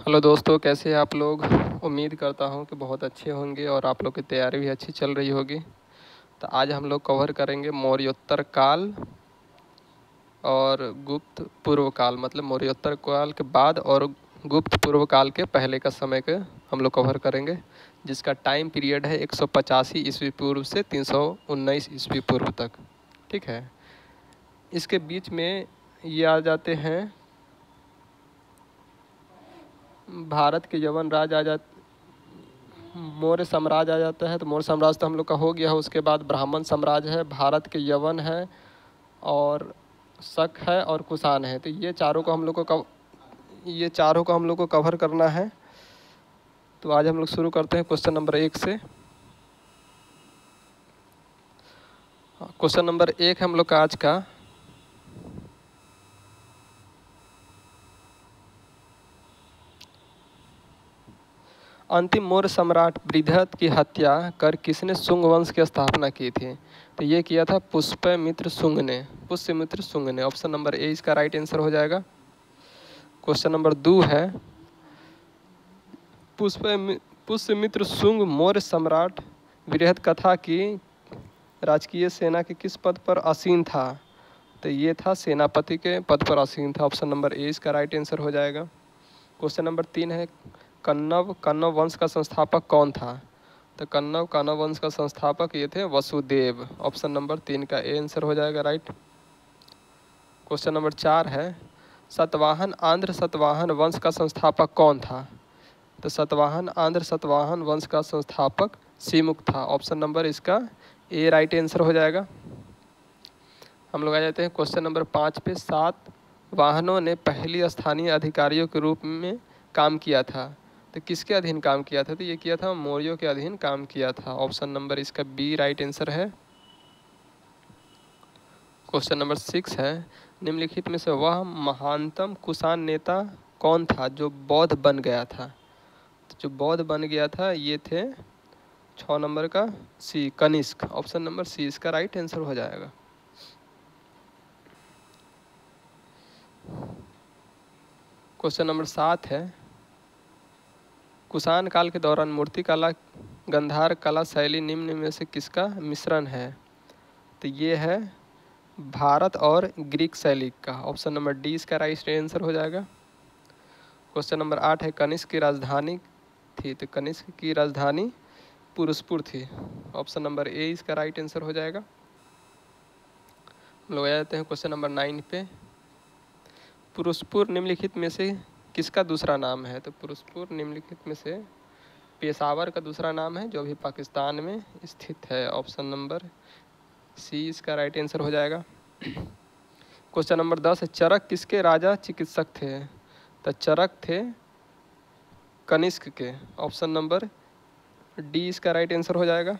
Hello दोस्तों, कैसे हैं आप लोग। उम्मीद करता हूं कि बहुत अच्छे होंगे और आप लोग की तैयारी भी अच्छी चल रही होगी। तो आज हम लोग कवर करेंगे मौर्योत्तर काल और गुप्त पूर्व काल, मतलब मौर्योत्तर काल के बाद और गुप्त पूर्व काल के पहले का समय के हम लोग कवर करेंगे, जिसका टाइम पीरियड है 185 ईस्वी पूर्व से 319 ईस्वी पूर्व तक। ठीक है, इसके बीच में ये आ जाते हैं भारत के यवन राज आ जाते, मौर्य साम्राज्य आ जाता है। तो मौर्य साम्राज्य तो हम लोग का हो गया है। उसके बाद ब्राह्मण साम्राज्य है, भारत के यवन है और शक है और कुषाण है। तो ये चारों को हम लोग को कवर करना है। तो आज हम लोग शुरू करते हैं क्वेश्चन नंबर 1 से। क्वेश्चन नंबर 1 हम लोग का आज का, अंतिम मौर्य सम्राट बृहद्रथ की हत्या कर किसने शुंग वंश की स्थापना की थी। तो ये किया था पुष्यमित्र शुंग ने। पुष्यमित्र शुंग ने, ऑप्शन नंबर ए इसका राइट आंसर हो जाएगा। क्वेश्चन नंबर 2 है, पुष्यमित्र शुंग मौर्य सम्राट बृहद कथा की राजकीय सेना के किस पद पर आसीन था। तो ये था सेनापति के पद पर आसीन था। ऑप्शन नंबर ए इसका राइट आंसर हो जाएगा। क्वेश्चन नंबर 3 है, कण्व वंश का संस्थापक कौन था। तो कण्व वंश का संस्थापक ये थे वसुदेव। ऑप्शन नंबर 3 का ए आंसर हो जाएगा राइट। क्वेश्चन नंबर 4 है, सातवाहन आंध्र सातवाहन वंश का संस्थापक कौन था। तो आंध्र सातवाहन वंश का संस्थापक सिमुक था। ऑप्शन नंबर इसका ए राइट आंसर हो जाएगा। हम लोग आ जाते हैं क्वेश्चन नंबर 5 पे। सातवाहनों ने पहली स्थानीय अधिकारियों के रूप में काम किया था। तो किसके अधीन काम किया था। तो ये किया था मौर्यों के अधीन काम किया था। ऑप्शन नंबर इसका बी राइट आंसर है। क्वेश्चन नंबर 6 है, निम्नलिखित में से वह महानतम कुषाण नेता कौन था जो बौद्ध बन गया था। तो जो बौद्ध बन गया था ये थे 6 नंबर का सी, कनिष्क। ऑप्शन नंबर सी इसका राइट आंसर हो जाएगा। क्वेश्चन नंबर 7 है, कुषाण काल के दौरान मूर्ति कला गंधार कला शैली निम्न में से किसका मिश्रण है। तो ये है भारत और ग्रीक शैली का। ऑप्शन नंबर डी इसका राइट आंसर हो जाएगा। क्वेश्चन नंबर 8 है, कनिष्क की राजधानी थी। तो कनिष्क की राजधानी पुरुषपुर थी। ऑप्शन नंबर ए इसका राइट आंसर हो जाएगा। हम लोग आ जाते हैं क्वेश्चन नंबर 9 पे। पुरुषपुर निम्नलिखित में से किसका दूसरा नाम है। तो पुरुषपुर निम्नलिखित में से पेशावर का दूसरा नाम है, जो अभी पाकिस्तान में स्थित है। ऑप्शन नंबर सी इसका राइट आंसर हो जाएगा। क्वेश्चन नंबर 10 है, चरक किसके राजा चिकित्सक थे। तो चरक थे कनिष्क के। ऑप्शन नंबर डी इसका राइट आंसर हो जाएगा।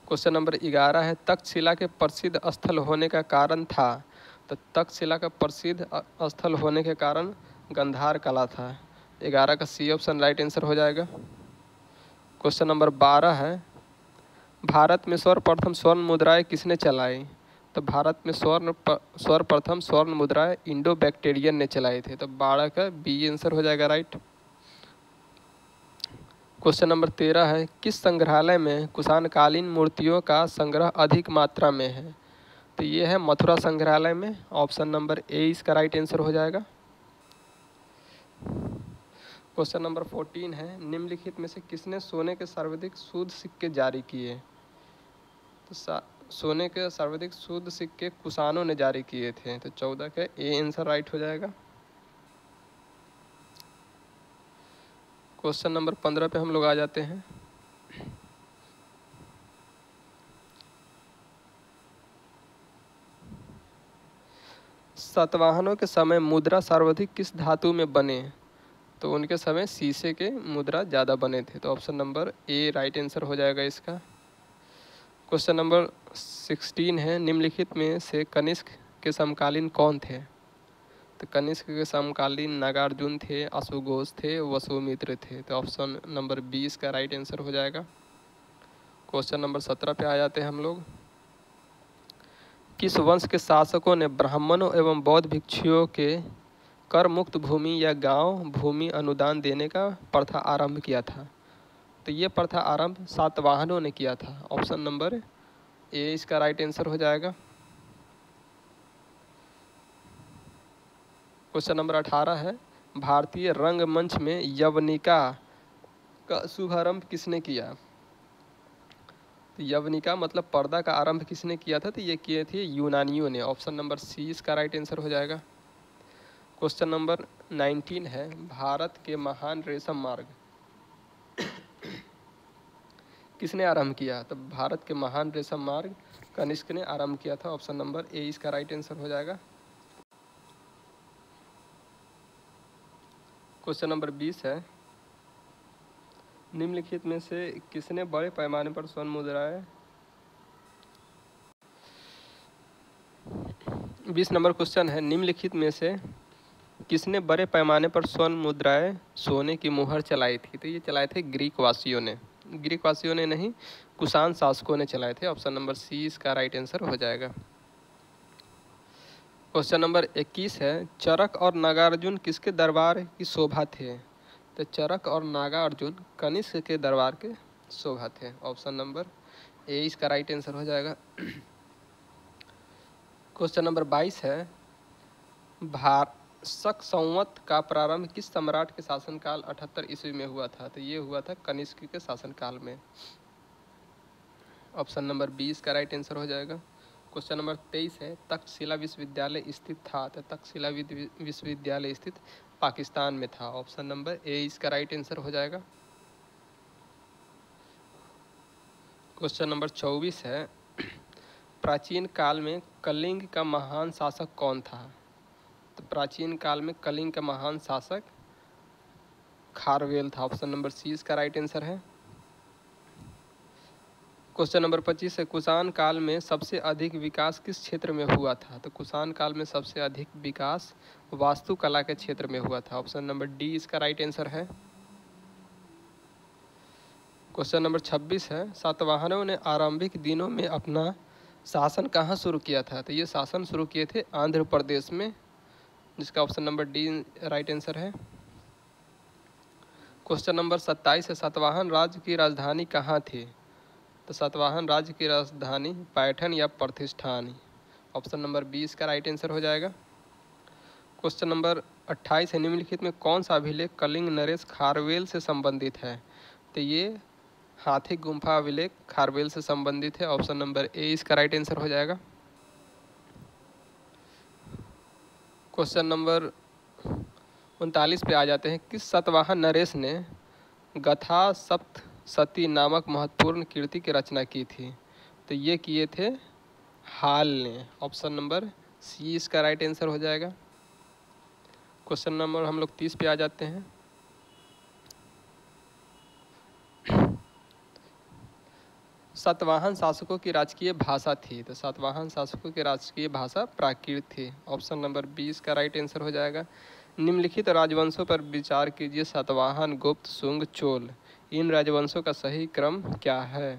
क्वेश्चन नंबर 11 है, तक्षशिला के प्रसिद्ध स्थल होने का कारण था। तो तक्षशिला का प्रसिद्ध स्थल होने के कारण गंधार कला था। 11 का सी ऑप्शन राइट आंसर हो जाएगा। क्वेश्चन नंबर 12 है, भारत में सर्वप्रथम स्वर्ण मुद्राएं किसने चलाई। तो भारत में सर्वप्रथम स्वर्ण मुद्राएं इंडो बैक्टीरियन ने चलाए थे। तो 12 का बी आंसर हो जाएगा राइट। क्वेश्चन नंबर 13 है, किस संग्रहालय में कुषाणकालीन मूर्तियों का संग्रह अधिक मात्रा में है। तो ये है मथुरा संग्रहालय में। ऑप्शन नंबर ए इसका राइट आंसर हो जाएगा। क्वेश्चन नंबर 14 है, निम्नलिखित में से किसने सोने के सर्वाधिक शुद्ध सिक्के जारी किए। तो सोने के सर्वाधिक शुद्ध सिक्के कुषाणों ने जारी किए थे। तो 14 का ए आंसर राइट हो जाएगा। क्वेश्चन नंबर 15 पे हम लोग आ जाते हैं। सातवाहनों के समय मुद्रा सर्वाधिक किस धातु में बने। तो उनके समय शीशे के मुद्रा ज़्यादा बने थे। तो option number A right answer हो जाएगा इसका। क्वेश्चन नंबर 16 है, निम्नलिखित में से कनिष्क के समकालीन कौन थे। तो कनिष्क के समकालीन नागार्जुन थे, अश्वघोष थे, वसुमित्र थे। तो ऑप्शन नंबर 20 का राइट आंसर हो जाएगा। क्वेश्चन नंबर 17 पे आ जाते हैं हम लोग। किस वंश के शासकों ने ब्राह्मणों एवं बौद्ध भिक्षुओं के कर मुक्त भूमि या गांव भूमि अनुदान देने का प्रथा आरंभ किया था? तो ये प्रथा आरंभ सातवाहनों ने किया था। ऑप्शन नंबर ए इसका राइट आंसर हो जाएगा। क्वेश्चन नंबर 18 है, भारतीय रंगमंच में यवनिका का शुभारंभ किसने किया? तो यवनिका मतलब पर्दा का आरंभ किसने किया था? तो ये किए थे यूनानियों ने। ऑप्शन नंबर सी इसका राइट आंसर हो जाएगा। क्वेश्चन नंबर 19 है, भारत के महान रेशम मार्ग किसने आरंभ किया? तो भारत के महान रेशम मार्ग कनिष्क ने आरंभ किया था। ऑप्शन नंबर ए इसका राइट आंसर हो जाएगा। क्वेश्चन नंबर 20 है, निम्नलिखित में से किसने बड़े पैमाने पर स्वर्ण मुद्राएं 20 नंबर क्वेश्चन है, निम्नलिखित में से किसने बड़े पैमाने पर स्वर्ण मुद्राएं सोने की मुहर चलाई थी? तो ये चलाए थे ग्रीक वासियों ने। ग्रीक वासियों ने नहीं, कुषाण शासकों ने चलाए थे। ऑप्शन नंबर सी इसका राइट आंसर हो जाएगा। क्वेश्चन नंबर 21 है, चरक और नागार्जुन किसके दरबार की शोभा थे? तो चरक और नागार्जुन कनिष्क के दरबार के शोभा थे। ऑप्शन नंबर ए इसका राइट आंसर हो जाएगा। क्वेश्चन नंबर 22 है, शक संवत का प्रारंभ किस सम्राट के शासनकाल 78 ईस्वी में हुआ था? तो ये हुआ था कनिष्क के शासनकाल में। ऑप्शन नंबर 20 का राइट आंसर हो जाएगा। क्वेश्चन नंबर 23 है, तक्षशिला विश्वविद्यालय स्थित था? तो तक्षशिला विश्वविद्यालय स्थित पाकिस्तान में था। ऑप्शन नंबर ए इसका राइट आंसर हो जाएगा। क्वेश्चन नंबर 24 है, प्राचीन काल में कलिंग का महान शासक कौन था? तो प्राचीन काल में कलिंग का महान शासक खारवेल था। ऑप्शन नंबर सी इसका राइट आंसर है। क्वेश्चन नंबर 25 है, कुषाण काल में सबसे अधिक विकास किस क्षेत्र में हुआ था? तो कुषाण काल में सबसे अधिक विकास वास्तुकला के क्षेत्र में हुआ था। ऑप्शन नंबर डी इसका राइट आंसर है। क्वेश्चन नंबर 26 है, सातवाहनों ने आरंभिक दिनों में अपना शासन कहाँ शुरू किया था? तो ये शासन शुरू किए थे आंध्र प्रदेश में, जिसका option number D right answer है। क्वेश्चन नंबर 27 है, सातवाहन राज्य की राजधानी कहाँ थी? तो सातवाहन राज्य की राजधानी पैठन या प्रतिष्ठान। ऑप्शन नंबर 20 का राइट आंसर हो जाएगा। क्वेश्चन नंबर 28 है, निम्नलिखित में कौन सा अभिलेख कलिंग नरेश खारवेल से संबंधित है? तो ये हाथी गुम्फा अभिलेख खारवेल से संबंधित है। ऑप्शन नंबर ए इसका राइट आंसर हो जाएगा। क्वेश्चन नंबर 39 पे आ जाते हैं, किस सातवाहन नरेश ने गथा सप्तशती नामक महत्वपूर्ण कृति की रचना की थी? तो ये किए थे हाल ने। ऑप्शन नंबर सी इसका राइट आंसर हो जाएगा। क्वेश्चन नंबर हम लोग 30 पे आ जाते हैं, सातवाहन शासकों की राजकीय भाषा थी? तो सातवाहन शासकों की राजकीय भाषा प्राकृत थी। ऑप्शन नंबर 20 का राइट आंसर हो जाएगा। निम्नलिखित राजवंशों पर विचार कीजिए, सातवाहन, गुप्त, शुंग, चोल। इन राजवंशों का सही क्रम क्या है?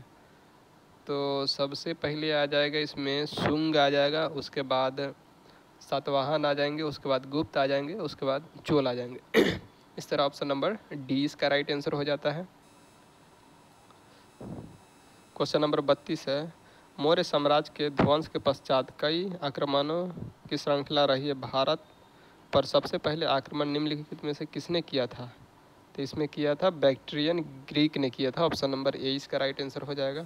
तो सबसे पहले आ जाएगा इसमें शुंग आ जाएगा, उसके बाद सातवाहन आ जाएंगे, उसके बाद गुप्त आ जाएंगे, उसके बाद चोल आ जाएंगे। इस तरह ऑप्शन नंबर डी इसका राइट आंसर हो जाता है। क्वेश्चन नंबर 32 है, मौर्य साम्राज्य के ध्वंस के पश्चात कई आक्रमणों की श्रृंखला रही है। भारत पर सबसे पहले आक्रमण निम्नलिखित में से किसने किया था? तो इसमें किया था बैक्ट्रियन ग्रीक ने किया था। ऑप्शन नंबर ए इसका राइट आंसर हो जाएगा।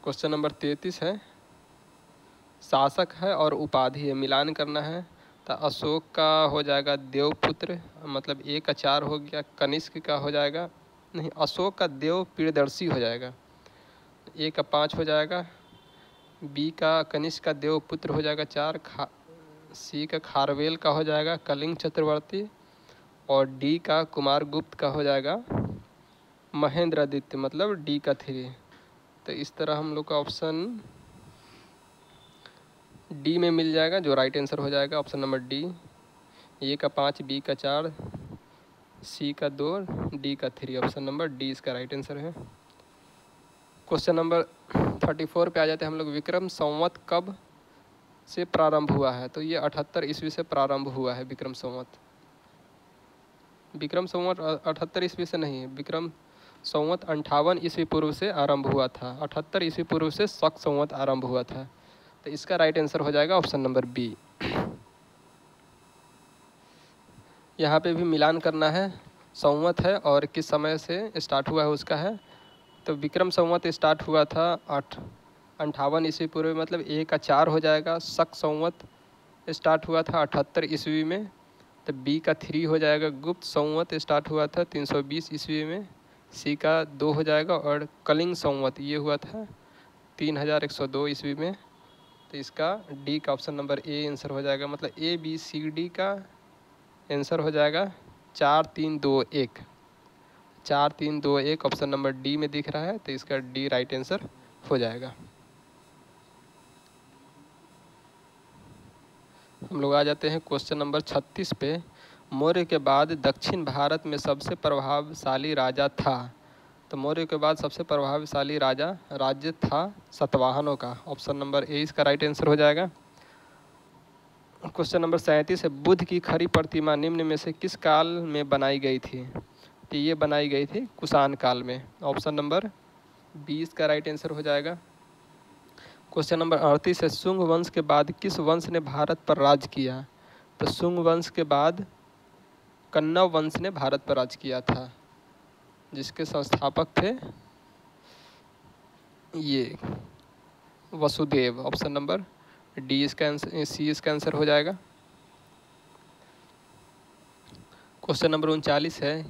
क्वेश्चन नंबर 33 है, शासक है और उपाधि है, मिलान करना है। तो अशोक का हो जाएगा देवपुत्र, मतलब ए का 4 हो गया, कनिष्क का हो जाएगा नहीं, अशोक का देव प्रियदर्शी हो जाएगा, ए का 5 हो जाएगा, बी का कनिष्क का देवपुत्र हो जाएगा 4, सी का खारवेल का हो जाएगा कलिंग चक्रवर्ती, और डी का कुमारगुप्त का हो जाएगा महेंद्रादित्य, मतलब डी का 3। तो इस तरह हम लोग का ऑप्शन डी में मिल जाएगा, जो राइट आंसर हो जाएगा ऑप्शन नंबर डी। ए का 5, बी का 4, सी का 2, डी का 3। ऑप्शन नंबर डी इसका राइट आंसर है। क्वेश्चन नंबर 34 पे आ जाते हैं हम लोग, विक्रम संवत कब से प्रारंभ हुआ है, तो ये 78 ईस्वी से प्रारंभ हुआ है विक्रम संवत। विक्रम संवत 78 ईस्वी से नहीं, विक्रम संवत 58 ईस्वी पूर्व से आरंभ हुआ था। 78 ईस्वी पूर्व से शक संवत आरंभ हुआ था। तो इसका राइट आंसर हो जाएगा ऑप्शन नंबर बी। यहाँ पे भी मिलान करना है, संवत है और किस समय से स्टार्ट हुआ है उसका है। तो विक्रम संवत स्टार्ट हुआ था 58 ईस्वी पूर्व, मतलब ए का 4 हो जाएगा। शक संवत स्टार्ट हुआ था 78 ईस्वी में, तो बी का 3 हो जाएगा। गुप्त संवत स्टार्ट हुआ था 320 ईस्वी में, सी का 2 हो जाएगा। और कलिंग संवत ये हुआ था 3102 ईस्वी में, तो इसका डी का ऑप्शन नंबर ए आंसर हो जाएगा। मतलब ए बी सी डी का आंसर हो जाएगा 4 3 2 1। 4 3 2 1 ऑप्शन नंबर डी में दिख रहा है, तो इसका डी राइट आंसर हो जाएगा। हम लोग आ जाते हैं क्वेश्चन नंबर 36 पे। मौर्य के बाद दक्षिण भारत में सबसे प्रभावशाली राजा था। तो मौर्य के बाद सबसे प्रभावशाली राज्य था सातवाहनों का। ऑप्शन नंबर ए इसका राइट आंसर हो जाएगा। क्वेश्चन नंबर 37 है। बुद्ध की खड़ी प्रतिमा निम्न में से किस काल में बनाई गई थी? तो ये बनाई गई थी कुषाण काल में। ऑप्शन नंबर 20 का राइट आंसर हो जाएगा। क्वेश्चन नंबर 38 है। शुंग वंश के बाद किस वंश ने भारत पर राज किया? तो शुंग वंश के बाद कन्नव वंश ने भारत पर राज किया था, जिसके संस्थापक थे ये वसुदेव। ऑप्शन नंबर डी इसका आंसर, सी इसका आंसर हो जाएगा। क्वेश्चन नंबर 39 है।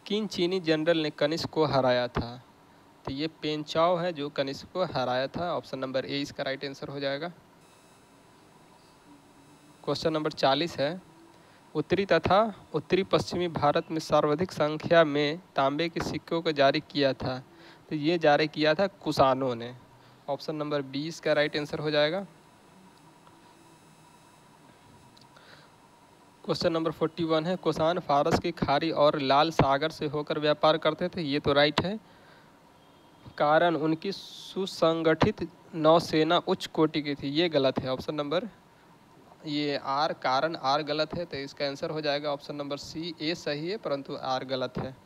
किन चीनी जनरल ने कनिष्क को हराया था? तो ये पेंचाओ है जो कनिष्क को हराया था। ऑप्शन नंबर ए इसका राइट आंसर हो जाएगा। क्वेश्चन नंबर 40 है। उत्तरी तथा उत्तरी पश्चिमी भारत में सर्वाधिक संख्या में तांबे के सिक्कों को जारी किया था। तो ये जारी किया था कुषाणों ने। ऑप्शन नंबर 20 का राइट आंसर हो जाएगा। क्वेश्चन नंबर 41 है। कुषाण फारस की खाड़ी और लाल सागर से होकर व्यापार करते थे। ये तो राइट है, कारण उनकी सुसंगठित नौसेना उच्च कोटि की थी। ये गलत है। ऑप्शन नंबर ये आर, कारण आर गलत है, तो इसका आंसर हो जाएगा ऑप्शन नंबर सी। ए सही है परंतु आर गलत है।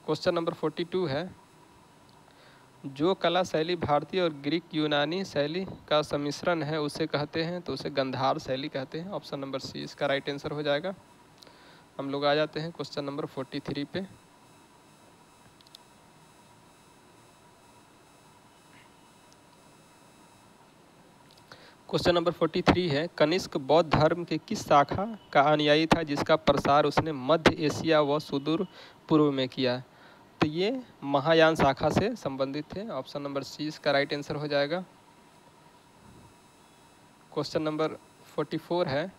क्वेश्चन नंबर 42 है। जो कला शैली भारतीय और ग्रीक यूनानी शैली का सम्मिश्रण है उसे कहते हैं, तो उसे गंधार शैली कहते हैं। ऑप्शन नंबर सी इसका राइट आंसर हो जाएगा। हम लोग आ जाते हैं क्वेश्चन नंबर 43 पे। क्वेश्चन नंबर 43 है। कनिष्क बौद्ध धर्म के किस शाखा का अनुयायी था जिसका प्रसार उसने मध्य एशिया व सुदूर पूर्व में किया? तो ये महायान शाखा से संबंधित थे। ऑप्शन नंबर सी इसका राइट आंसर हो जाएगा। क्वेश्चन नंबर 44 है।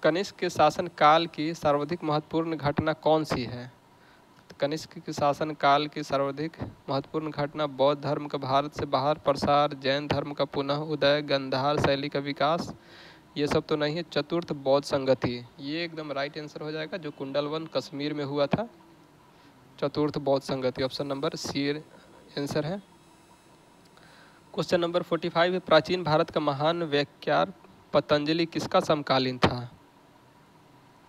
कनिष्क के शासन काल की सर्वाधिक महत्वपूर्ण घटना कौन सी है? तो कनिष्क के शासन काल की सर्वाधिक महत्वपूर्ण घटना बौद्ध धर्म का भारत से बाहर प्रसार, जैन धर्म का पुनः उदय, गंधार शैली का विकास, ये सब तो नहीं है। चतुर्थ बौद्ध संगति, ये एकदम राइट आंसर हो जाएगा, जो कुंडलवन कश्मीर में हुआ था। चतुर्थ बौद्ध संगति ऑप्शन नंबर सी आंसर है। क्वेश्चन नंबर 45 है। प्राचीन भारत का महान वैज्ञानिक पतंजलि किसका समकालीन था?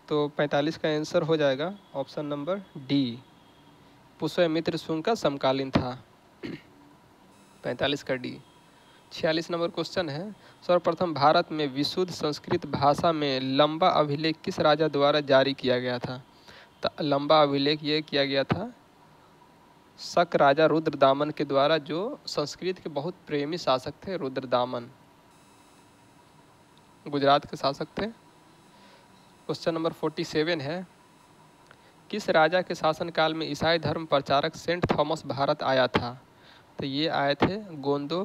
तो 45 का आंसर हो जाएगा option number D, Pushyamitra Shunga का समकालीन था। 45 का डी। 46 नंबर क्वेश्चन है। सर्वप्रथम भारत में विशुद्ध संस्कृत भाषा में लंबा अभिलेख किस राजा द्वारा जारी किया गया था? तो लंबा अभिलेख ये किया गया था शक राजा रुद्रदामन के द्वारा, जो संस्कृत के बहुत प्रेमी शासक थे। रुद्रदामन गुजरात के शासक थे। क्वेश्चन नंबर 47 है। किस राजा के शासनकाल में ईसाई धर्म प्रचारक सेंट थॉमस भारत आया था? तो ये आए थे गोंदो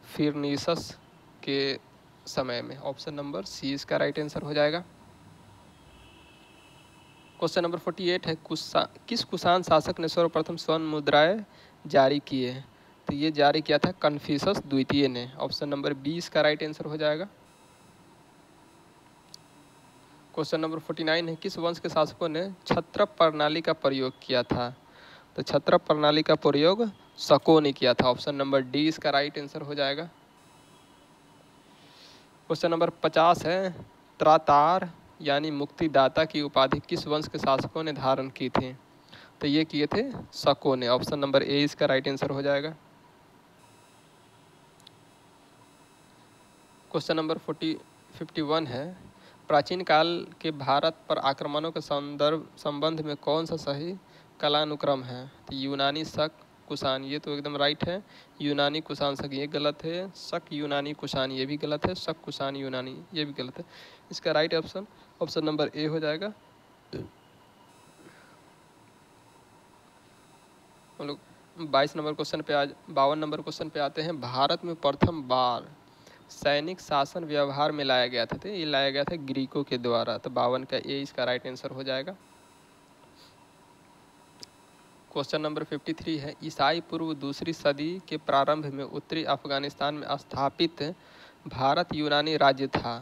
फिरनीसस के समय में। ऑप्शन नंबर सी इसका राइट आंसर हो जाएगा। क्वेश्चन नंबर 48 है। किस कुषाण शासक ने सर्वप्रथम स्वर्ण मुद्राएं जारी किए? तो ये जारी किया था कन्फ्यूशस द्वितीय ने। ऑप्शन नंबर 20 का राइट आंसर हो जाएगा। क्वेश्चन नंबर 49 है। किस वंश के शासकों ने क्षत्रप प्रणाली का प्रयोग किया था? तो क्षत्रप प्रणाली का प्रयोग शकों ने किया था। ऑप्शन नंबर डी इसका राइट आंसर हो जाएगा। क्वेश्चन नंबर 50 है, त्रातार यानी मुक्तिदाता की उपाधि किस वंश के शासकों ने धारण की थी? तो ये किए थे शकों ने। ऑप्शन नंबर ए इसका राइट आंसर हो जाएगा। क्वेश्चन नंबर 51 है, प्राचीन काल के भारत पर आक्रमणों के संबंध में कौन सा सही कालानुक्रम है? तो यूनानी, शक, कुषाण, ये तो एकदम राइट है। यूनानी, कुषाण, शक ये गलत है। शक, यूनानी, कुषाण ये भी गलत है। शक, कुषाण, यूनानी ये भी गलत है। इसका राइट ऑप्शन नंबर ए हो जाएगा। हम लोग 22 नंबर क्वेश्चन पे 52 नंबर क्वेश्चन पे आते हैं। भारत में प्रथम बार सैनिक शासन व्यवहार में लाया गया था, तो ये लाया गया था ग्रीकों के द्वारा। तो 52 का ए इसका राइट आंसर हो जाएगा। क्वेश्चन नंबर 53 है, ईसाई पूर्व दूसरी सदी के प्रारंभ में उत्तरी अफगानिस्तान में स्थापित भारत यूनानी राज्य था।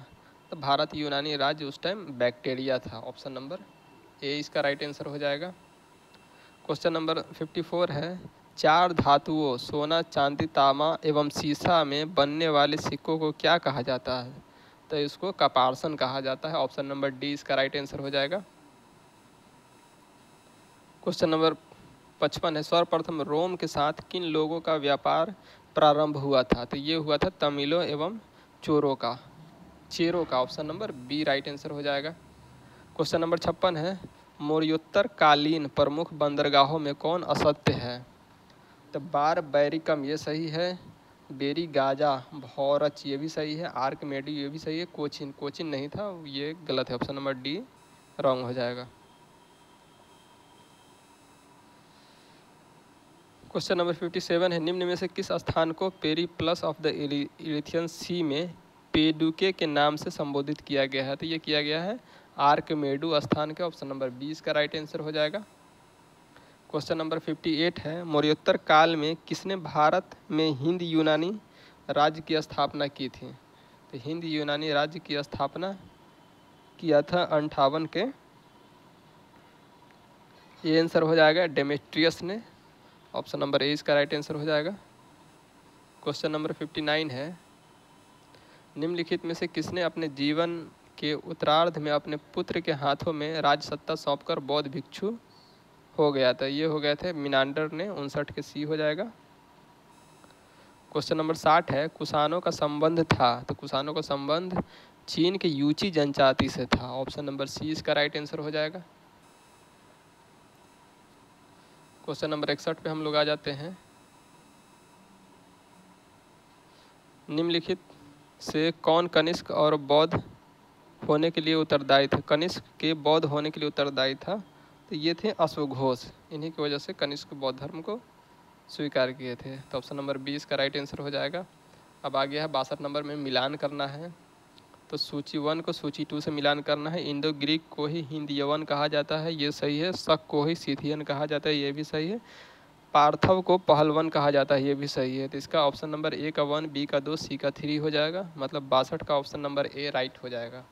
तो भारत यूनानी राज्य उस टाइम बैक्टीरिया था। ऑप्शन नंबर ए इसका राइट आंसर हो जाएगा। क्वेश्चन नंबर 54 है, चार धातुओं सोना, चांदी, तांबा एवं सीसा में बनने वाले सिक्कों को क्या कहा जाता है? तो इसको कपारसन कहा जाता है। ऑप्शन नंबर डी इसका राइट आंसर हो जाएगा। क्वेश्चन नंबर 55 है, सर्वप्रथम रोम के साथ किन लोगों का व्यापार प्रारंभ हुआ था? तो ये हुआ था तमिलों एवं चेरों का। Option number B right answer हो जाएगा। क्वेश्चन नंबर 56 है, मौर्योत्तर कालीन प्रमुख बंदरगाहों में कौन असत्य है? तो बार बैरिकम ये सही है। बेरी गाजा, भौरच ये भी सही है। आर्कमेडी ये भी सही है। कोचिन नहीं था, ये गलत है। ऑप्शन नंबर डी रॉन्ग हो जाएगा। क्वेश्चन नंबर 57 है, निम्न में से किस स्थान को पेरीप्लस ऑफ द इरिथियन सी में पेडुके के नाम से संबोधित किया गया है? तो ये किया गया है आर्कमेडू स्थान के। ऑप्शन नंबर 20 का राइट आंसर हो जाएगा। क्वेश्चन नंबर 58 है, मौर्योत्तर काल में किसने भारत में हिंद यूनानी राज्य की स्थापना की थी? तो हिंद यूनानी राज्य की स्थापना किया था 58 के। ये आंसर हो जाएगा डेमेट्रियस ने। ऑप्शन नंबर ए इसका राइट आंसर हो जाएगा। क्वेश्चन नंबर 59 है, निम्नलिखित में से किसने अपने जीवन के उत्तरार्ध में अपने पुत्र के हाथों में राज सत्ता सौंपकर बौद्ध भिक्षु हो गया था? ये हो गए थे मिनांडर ने। 59 के सी हो जाएगा। क्वेश्चन नंबर 60 है, कुषाणों का संबंध था, तो कुषाणों का संबंध चीन के यूची जनजाति से था। ऑप्शन नंबर सी इसका राइट आंसर हो जाएगा। क्वेश्चन नंबर 61 पे हम लोग आ जाते हैं, निम्नलिखित से कौन कनिष्क और बौद्ध होने के लिए उत्तरदायी था? कनिष्क के बौद्ध होने के लिए उत्तरदायी था, तो ये थे अश्वघोष। इन्हीं की वजह से कनिष्क बौद्ध धर्म को स्वीकार किए थे। तो ऑप्शन नंबर 20 का राइट आंसर हो जाएगा। अब आ गया है 62 नंबर में मिलान करना है। तो सूची 1 को सूची 2 से मिलान करना है। इंडो ग्रीक को ही हिंद यवन कहा जाता है, ये सही है। शक को ही सिथियन कहा जाता है, ये भी सही है। पार्थव को पहलवन कहा जाता है, ये भी सही है। तो इसका ऑप्शन नंबर ए का 1, बी का 2, सी का 3 हो जाएगा। मतलब 62 का ऑप्शन नंबर ए राइट हो जाएगा।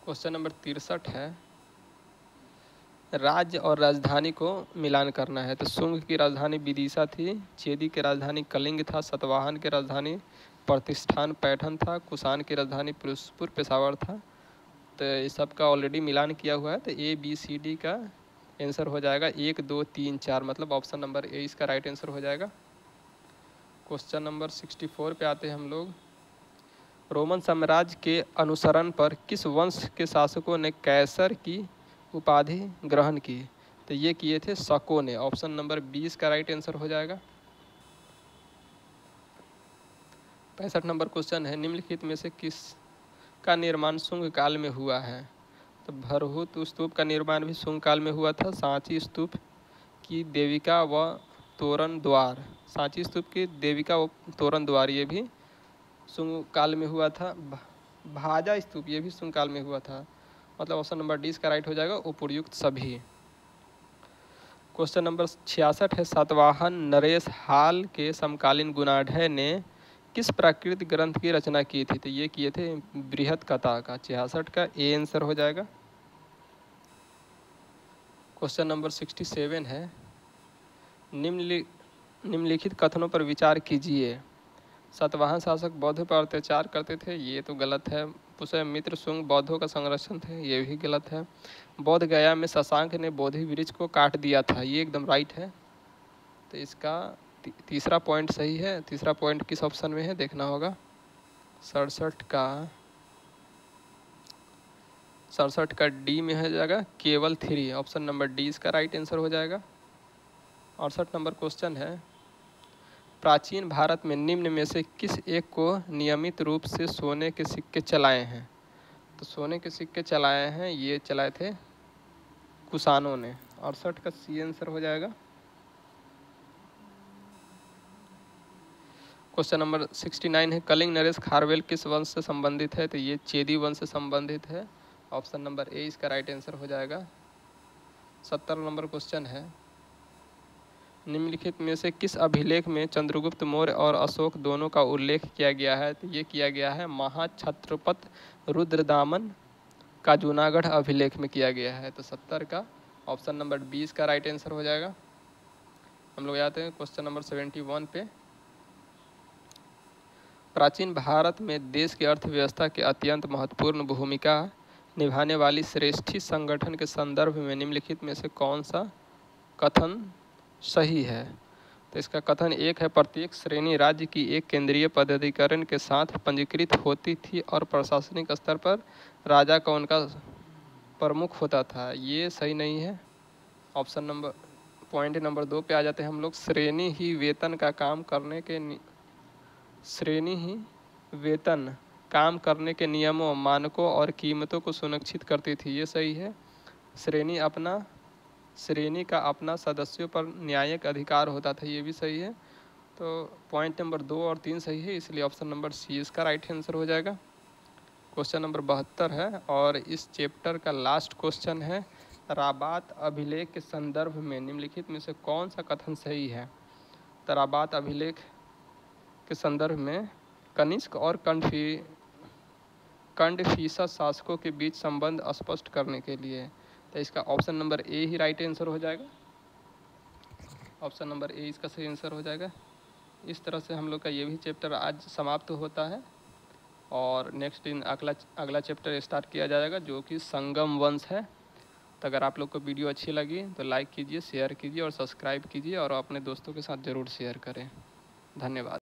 क्वेश्चन नंबर 63 है, राज्य और राजधानी को मिलान करना है। तो शुंग की राजधानी विदिशा थी, चेदी की राजधानी कलिंग था, सतवाहन की राजधानी प्रतिष्ठान पैठन था, कुषाण की राजधानी फिरोजपुर पेशावर था। तो इस सब का ऑलरेडी मिलान किया हुआ है। तो ए बी सी डी का आंसर हो जाएगा 1 2 3 4, मतलब ऑप्शन नंबर ए इसका राइट आंसर हो जाएगा। क्वेश्चन नंबर 64 पे आते हैं हम लोग, रोमन साम्राज्य के अनुसरण पर किस वंश के शासकों ने कैसर की उपाधि ग्रहण की? तो ये किए थे शकों ने। ऑप्शन नंबर 20 का राइट आंसर हो जाएगा। 65 नंबर क्वेश्चन है, निम्नलिखित में से किस का निर्माण शुंग काल में हुआ है? तो भरहुत स्तूप का निर्माण भी शुंग काल में हुआ था। सांची स्तूप की देविका व तोरण द्वार, सांची स्तूप की देविका व तोरण द्वार ये भी शुंग काल में हुआ था। भाजा स्तूप ये भी शुंग काल में हुआ था। मतलब ऑप्शन नंबर डी का राइट हो जाएगा, उपर्युक्त सभी। क्वेश्चन नंबर 66 है, सातवाहन नरेश हाल के समकालीन गुणाढ़ ने किस प्राकृतिक ग्रंथ की रचना की थी? तो ये किए थे बृहत कथा का। 66 का ए आंसर हो जाएगा। क्वेश्चन नंबर 67 है, निम्नलिखित कथनों पर विचार कीजिए। सातवाहन शासक बौद्धों पर अत्याचार करते थे, ये तो गलत है। पुष्यमित्र शुंग बौद्धों का संरक्षण थे, ये भी गलत है। बौद्ध गया में शशांक ने बोधि वृक्ष को काट दिया था, ये एकदम राइट है। तो इसका तीसरा पॉइंट सही है। तीसरा पॉइंट किस ऑप्शन में है देखना होगा। 67 का डी में हो जाएगा, केवल 3। ऑप्शन नंबर डी इसका राइट आंसर हो जाएगा। 68 नंबर क्वेश्चन है, प्राचीन भारत में निम्न में से किस एक को नियमित रूप से सोने के सिक्के चलाए हैं? तो सोने के सिक्के चलाए हैं, ये चलाए थे कुषाणों ने। 68 का सी आंसर हो जाएगा। क्वेश्चन नंबर 69 है, कलिंग नरेश खारवेल किस वंश से संबंधित है? तो ये चेदी वंश से संबंधित है। ऑप्शन नंबर ए इसका राइट आंसर हो जाएगा। 70 नंबर क्वेश्चन है, निम्नलिखित में से किस अभिलेख में चंद्रगुप्त मौर्य और अशोक दोनों का उल्लेख किया गया है? तो ये किया गया है महाक्षत्रपत रुद्रदामन का जूनागढ़ अभिलेख में किया गया है। तो 70 का ऑप्शन नंबर 20 का राइट आंसर हो जाएगा। हम लोग आते हैं क्वेश्चन नंबर 71 पे। प्राचीन भारत में देश की अर्थव्यवस्था के अत्यंत महत्वपूर्ण भूमिका निभाने वाली श्रेष्ठी संगठन के संदर्भ में निम्नलिखित में से कौन सा कथन सही है? तो इसका कथन एक है, प्रत्येक श्रेणी राज्य की एक केंद्रीय पदाधिकरण के साथ पंजीकृत होती थी और प्रशासनिक स्तर पर राजा का उनका प्रमुख होता था। ये सही नहीं है। ऑप्शन नंबर पॉइंट नंबर 2 पे आ जाते हैं हम लोग। श्रेणी ही वेतन काम करने के नियमों, मानकों और कीमतों को सुनिश्चित करती थी, ये सही है। श्रेणी का अपना सदस्यों पर न्यायिक अधिकार होता था, ये भी सही है। तो पॉइंट नंबर 2 और 3 सही है, इसलिए ऑप्शन नंबर सी इसका राइट आंसर हो जाएगा। क्वेश्चन नंबर 72 है और इस चैप्टर का लास्ट क्वेश्चन है, राबात अभिलेख के संदर्भ में निम्नलिखित में से कौन सा कथन सही है? तो राबात अभिलेख के संदर्भ में कनिष्क और कंडफीसा शासकों के बीच संबंध स्पष्ट करने के लिए, तो इसका option number A he right answer हो जाएगा। ऑप्शन नंबर ए इसका सही आंसर हो जाएगा। इस तरह से हम लोग का ये भी चैप्टर आज समाप्त होता है और नेक्स्ट दिन अगला चैप्टर स्टार्ट किया जाएगा जो कि संगम वंश है। तो अगर आप लोग को वीडियो अच्छी लगी तो लाइक कीजिए, शेयर कीजिए और सब्सक्राइब कीजिए और अपने दोस्तों के साथ ज़रूर शेयर करें। धन्यवाद।